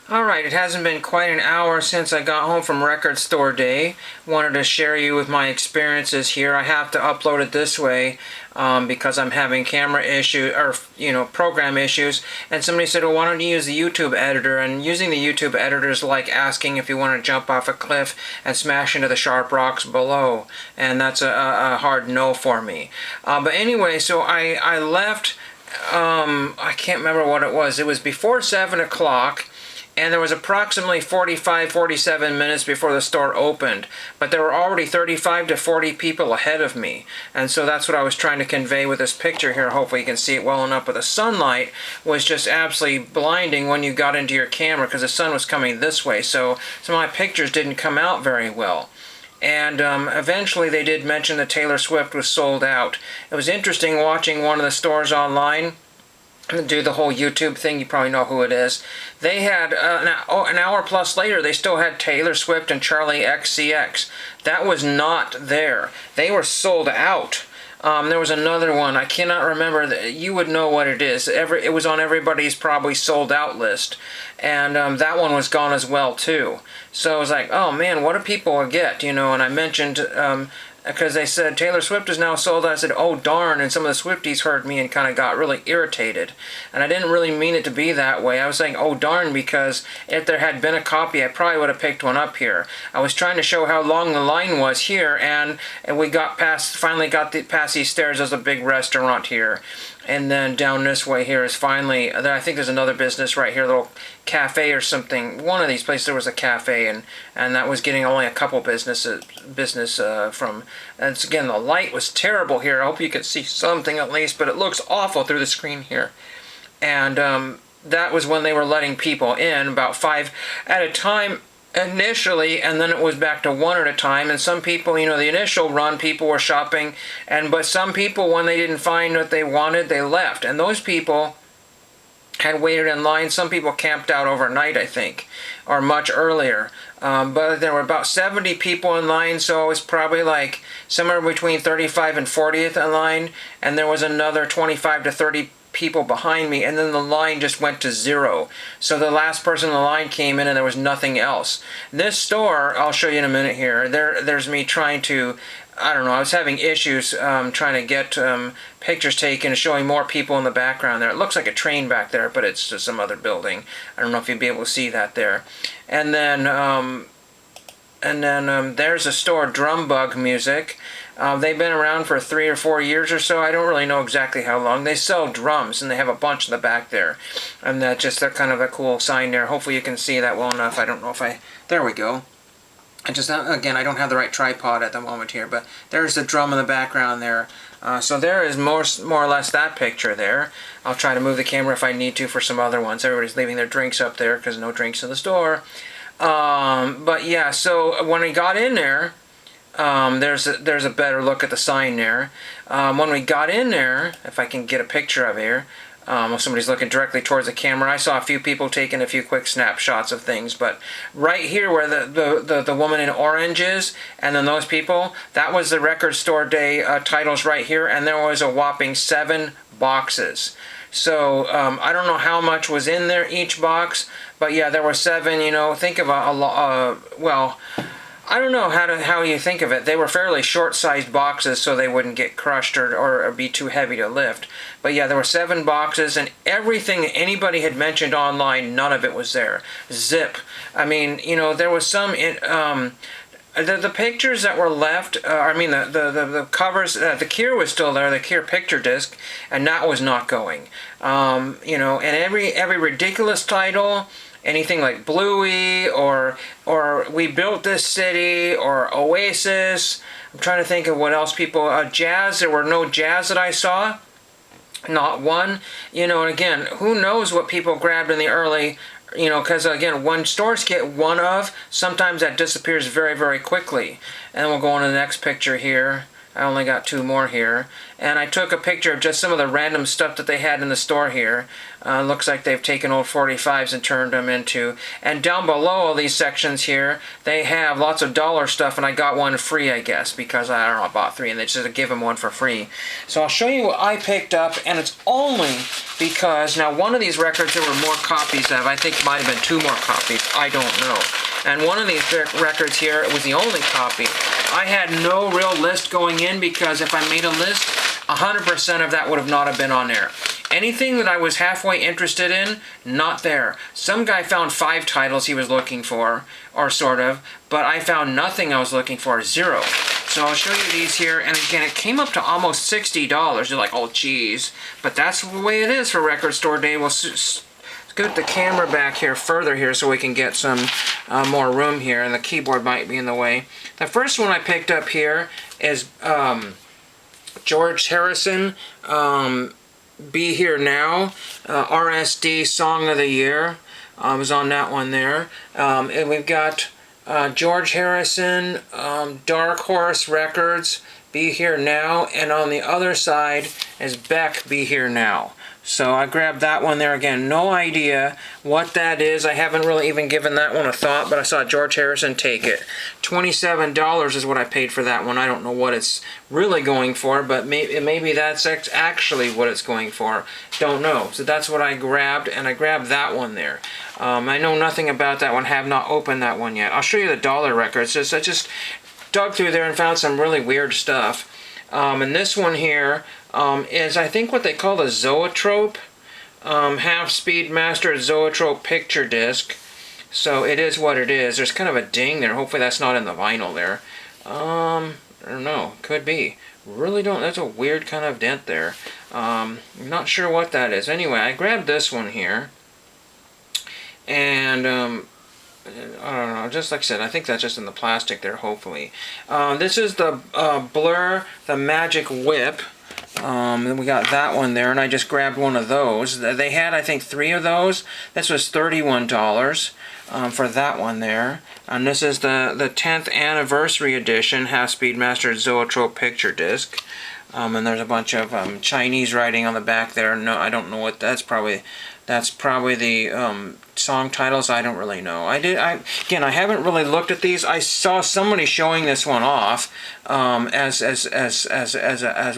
Alright, it hasn't been quite an hour since I got home from record store day. Wanted to share you with my experiences here. I have to upload it this way because I'm having camera issues, or program issues. And somebody said, well, why don't you use the YouTube editor? And using the YouTube editor is like asking if you want to jump off a cliff and smash into the sharp rocks below. And that's a hard no for me. But anyway, so I left, I can't remember what it was. It was before 7 o'clock. And there was approximately 47 minutes before the store opened, but there were already 35 to 40 people ahead of me. And so that's what I was trying to convey with this picture here. Hopefully you can see it well enough, but the sunlight was just absolutely blinding when you got into your camera because the sun was coming this way, so some of my pictures didn't come out very well. And eventually they did mention that Taylor Swift was sold out. It was interesting watching one of the stores online do the whole YouTube thing. You probably know who it is. They had an hour plus later, they still had Taylor Swift and Charlie XCX. That was not there. They were sold out. There was another one. I cannot remember. You would know what it is. It was on everybody's probably sold out list, and that one was gone as well too. So I was like, oh man, what do people get? And I mentioned. Because they said Taylor Swift is now sold out. I said, oh darn, and some of the Swifties heard me and kind of got really irritated. And I didn't really mean it to be that way. I was saying, oh darn, because if there had been a copy, I probably would have picked one up here. I was trying to show how long the line was here, and we got finally got past these stairs. There's a big restaurant here. And then down this way here is finally, I think there's another business right here, a little cafe or something. One of these places there was a cafe, and that was getting only a couple business from. And again, the light was terrible here. I hope you could see something at least, but it looks awful through the screen here. And that was when they were letting people in, about 5 at a time initially, and then it was back to 1 at a time. And some people, the initial run, people were shopping, but some people, when they didn't find what they wanted, they left. And those people had waited in line. Some people camped out overnight, I think, or much earlier. But there were about 70 people in line, so it was probably like somewhere between 35 and 40th in line, and there was another 25 to 30 people behind me, and then the line just went to 0. So the last person in the line came in and there was nothing else. This store, I'll show you in a minute here, there's me trying to, I don't know, I was having issues trying to get pictures taken and showing more people in the background there. It looks like a train back there, but it's just some other building. I don't know if you'd be able to see that there. And then there's a store, Drum Bug Music. They've been around for 3 or 4 years or so. I don't really know exactly how long. They sell drums, and they have a bunch in the back there. And they're kind of a cool sign there. Hopefully you can see that well enough. I don't know if there we go. Again, I don't have the right tripod at the moment here, but there's the drum in the background there. So there is more or less that picture there. I'll try to move the camera if I need to for some other ones. Everybody's leaving their drinks up there because no drinks in the store. But yeah, so when I got in there, there's a better look at the sign there. When we got in there, if I can get a picture of here, somebody's looking directly towards the camera. I saw a few people taking a few quick snapshots of things, but right here where the woman in orange is, and then those people, that was the record store day titles right here, and there was a whopping 7 boxes. So I don't know how much was in there each box, but yeah, there were 7. Think of well, I don't know how you think of it. They were fairly short-sized boxes, so they wouldn't get crushed or be too heavy to lift. But yeah, there were 7 boxes, and everything anybody had mentioned online, none of it was there. Zip. I mean, there was some. The pictures that were left, the covers, the Kier was still there, the Kier picture disc, and that was not going. And every ridiculous title, anything like Bluey or We Built This City or Oasis. I'm trying to think of what else people, jazz, there were no jazz that I saw. Not one. And again, who knows what people grabbed in the early, because again, when stores get one of, sometimes that disappears very, very quickly. And we'll go on to the next picture here. I only got 2 more here. And I took a picture of just some of the random stuff that they had in the store here. Looks like they've taken old 45s and turned them into... And down below all these sections here, they have lots of dollar stuff, and I got one free, I guess, because I don't know, I bought 3, and they just give them one for free. So I'll show you what I picked up, and it's only because... Now, one of these records there were more copies of. I think it might have been 2 more copies. I don't know. And one of these records here, it was the only copy. I had no real list going in, because if I made a list, 100% of that would have not have been on there. Anything that I was halfway interested in, not there. Some guy found 5 titles he was looking for, or sort of, but I found nothing I was looking for, 0. So I'll show you these here, and again, it came up to almost $60. You're like, oh geez, but that's the way it is for Record Store Day. We'll scoot the camera back here further here so we can get some more room here, and the keyboard might be in the way. The first one I picked up here is George Harrison, Be Here Now, RSD Song of the Year. I was on that one there. And we've got George Harrison, Dark Horse Records, Be Here Now, and on the other side is Beck, Be Here Now. So I grabbed that one there. Again, no idea what that is. I haven't really even given that one a thought, but I saw George Harrison take it. $27 is what I paid for that one. I don't know what it's really going for, but maybe that's actually what it's going for. Don't know. So that's what I grabbed, and I grabbed that one there. I know nothing about that one. Have not opened that one yet. I'll show you the dollar records. I just dug through there and found some really weird stuff. And this one here is, I think, what they call the Zoetrope, half-speed mastered Zoetrope picture disc. So it is what it is. There's kind of a ding there. Hopefully that's not in the vinyl there. I don't know. Could be. Really don't. That's a weird kind of dent there. I'm not sure what that is. Anyway, I grabbed this one here. And I don't know, just like I said, I think that's just in the plastic there, hopefully. This is the Blur, the Magic Whip. Then we got that one there, and I just grabbed one of those. They had, I think, 3 of those. This was $31 for that one there. And this is the 10th Anniversary Edition Half-Speed Mastered Zoetrope Picture Disc. And there's a bunch of Chinese writing on the back there. No, I don't know what that's probably the song titles. I don't really know. Again, I haven't really looked at these. I saw somebody showing this one off as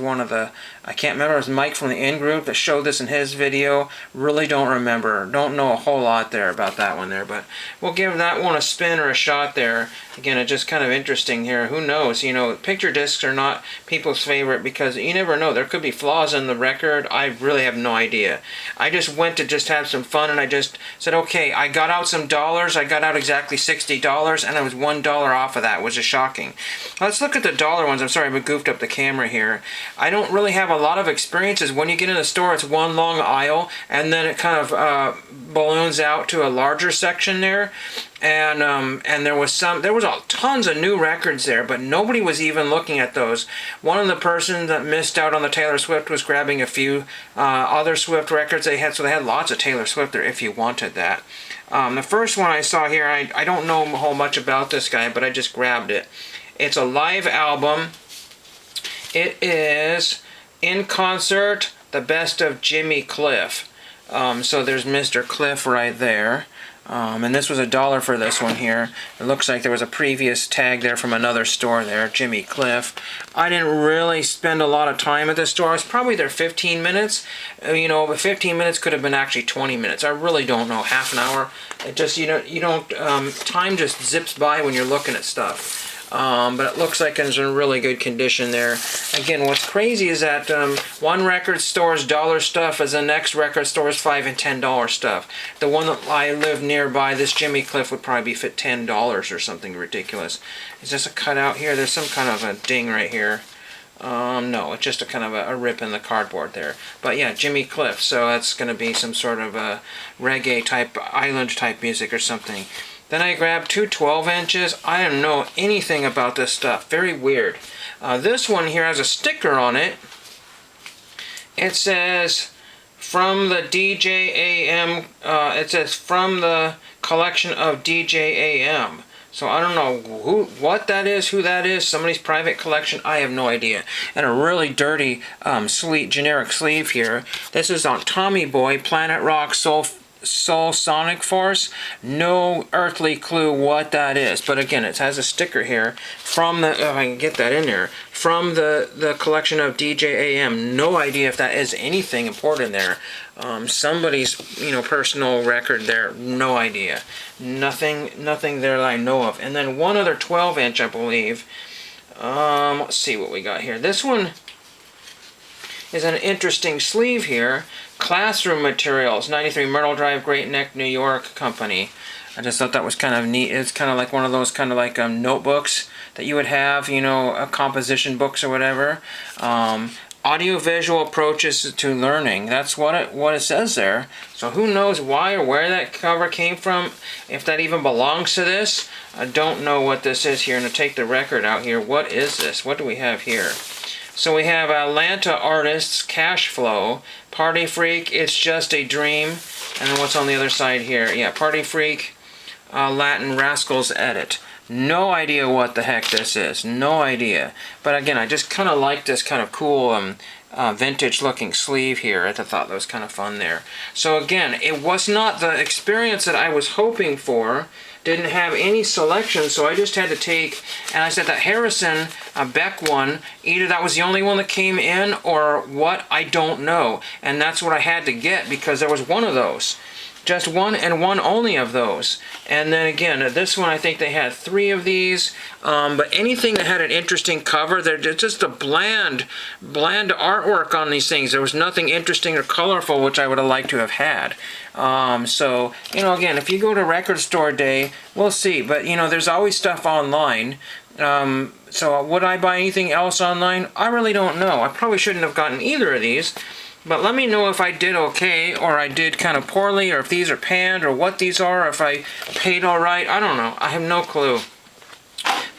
one of the, I can't remember, it was Mike from the in-group that showed this in his video. Really don't remember. Don't know a whole lot there about that one there, but we'll give that one a spin or a shot there. Again, it's just kind of interesting here. Who knows? You know, picture discs are not people's favorite because you never know. There could be flaws in the record. I really have no idea. I just went to just have some fun, and I just said, okay, I got out some dollars. I got out exactly $60, and I was $1 off of that, which is shocking. Let's look at the dollar ones. I'm sorry, I goofed up the camera here. I don't really have a lot of experiences. When you get in the store, it's one long aisle, and then it kind of balloons out to a larger section there. And there was tons of new records there, but nobody was even looking at those. One of the persons that missed out on the Taylor Swift was grabbing a few other Swift records they had, so they had lots of Taylor Swift there if you wanted that. The first one I saw here, I don't know a whole much about this guy, but I just grabbed it. It's a live album. It is In Concert, The Best of Jimmy Cliff. So there's Mr. Cliff right there. And this was $1 for this one here. It looks like there was a previous tag there from another store there, Jimmy Cliff. I didn't really spend a lot of time at this store. I was probably there 15 minutes. You know, but 15 minutes could have been actually 20 minutes. I really don't know. Half an hour. It just, you don't, time just zips by when you're looking at stuff. But it looks like it's in really good condition there. Again, what's crazy is that one record store's dollar stuff is the next record store's $5 and $10 stuff. The one that I live nearby, this Jimmy Cliff, would probably be fit $10 or something ridiculous. Is this a cutout here? There's some kind of a ding right here. No, it's just a kind of a rip in the cardboard there. But yeah, Jimmy Cliff, so that's going to be some sort of a reggae type, island type music or something. Then I grabbed 2 12-inches. I don't know anything about this stuff. Very weird. This one here has a sticker on it. It says, from the DJ AM, it says, from the collection of DJ AM. So I don't know what that is, who that is, somebody's private collection, I have no idea. And a really dirty generic sleeve here. This is on Tommy Boy, Planet Rock, Soul Sonic Force. No earthly clue what that is, but again, it has a sticker here from the, if I can get that in there, from the collection of DJ AM. No idea if that is anything important there. Somebody's personal record there. No idea. Nothing there that I know of. And then one other 12-inch, I believe. Let's see what we got here. This one is an interesting sleeve here. Classroom Materials, 93 Myrtle Drive, Great Neck, New York Company. I just thought that was kind of neat. It's kind of like one of those kind of like notebooks that you would have, composition books or whatever. Audiovisual approaches to learning. That's what it says there. So who knows why or where that cover came from, if that even belongs to this. I don't know what this is here. I'm going to take the record out here. What is this? What do we have here? So we have Atlanta Artists, Cash Flow, Party Freak, It's Just a Dream, and then what's on the other side here? Yeah, Party Freak, Latin Rascals Edit. No idea what the heck this is. No idea. But again, I just kind of like this kind of cool vintage looking sleeve here. I thought that was kind of fun there. So again, it was not the experience that I was hoping for. Didn't have any selection, so I just had to take, and I said that Harrison Beck one, either that was the only one that came in or what, I don't know. And that's what I had to get because there was one of those. Just one and one only of those. And then again, this one I think they had 3 of these. But anything that had an interesting cover, they're just a bland artwork on these things. There was nothing interesting or colorful, which I would have liked to have had. So, again, if you go to Record Store Day, we'll see. But, there's always stuff online. So would I buy anything else online? I really don't know. I probably shouldn't have gotten either of these. But let me know if I did okay, or I did kind of poorly, or if these are panned, or what these are, or if I paid all right. I don't know. I have no clue.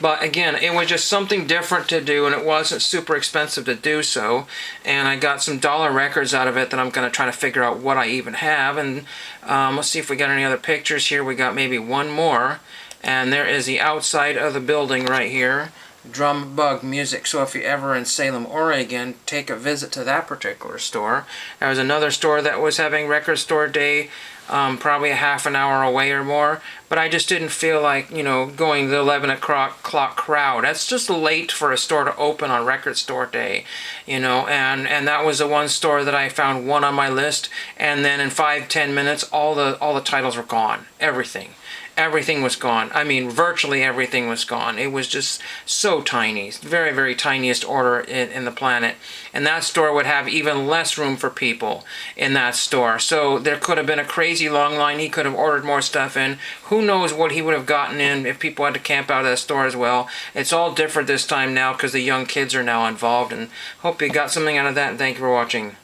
But again, it was just something different to do, and it wasn't super expensive to do so. And I got some dollar records out of it that I'm going to try to figure out what I even have. And let's see if we got any other pictures here. We got maybe one more. And there is the outside of the building right here. Drum Bug Music. So if you're ever in Salem, Oregon, take a visit to that particular store. There was another store that was having Record Store Day, probably a half an hour away or more, but I just didn't feel like, going the 11 o'clock crowd. That's just late for a store to open on Record Store Day, and that was the one store that I found one on my list, and then in 5-10 minutes, all the titles were gone. Everything was gone. I mean, virtually everything was gone. It was just so tiny. Very, very tiniest order in the planet. And that store would have even less room for people in that store. So there could have been a crazy long line. He could have ordered more stuff in. Who knows what he would have gotten in if people had to camp out of that store as well. It's all different this time now because the young kids are now involved. And hope you got something out of that. And thank you for watching.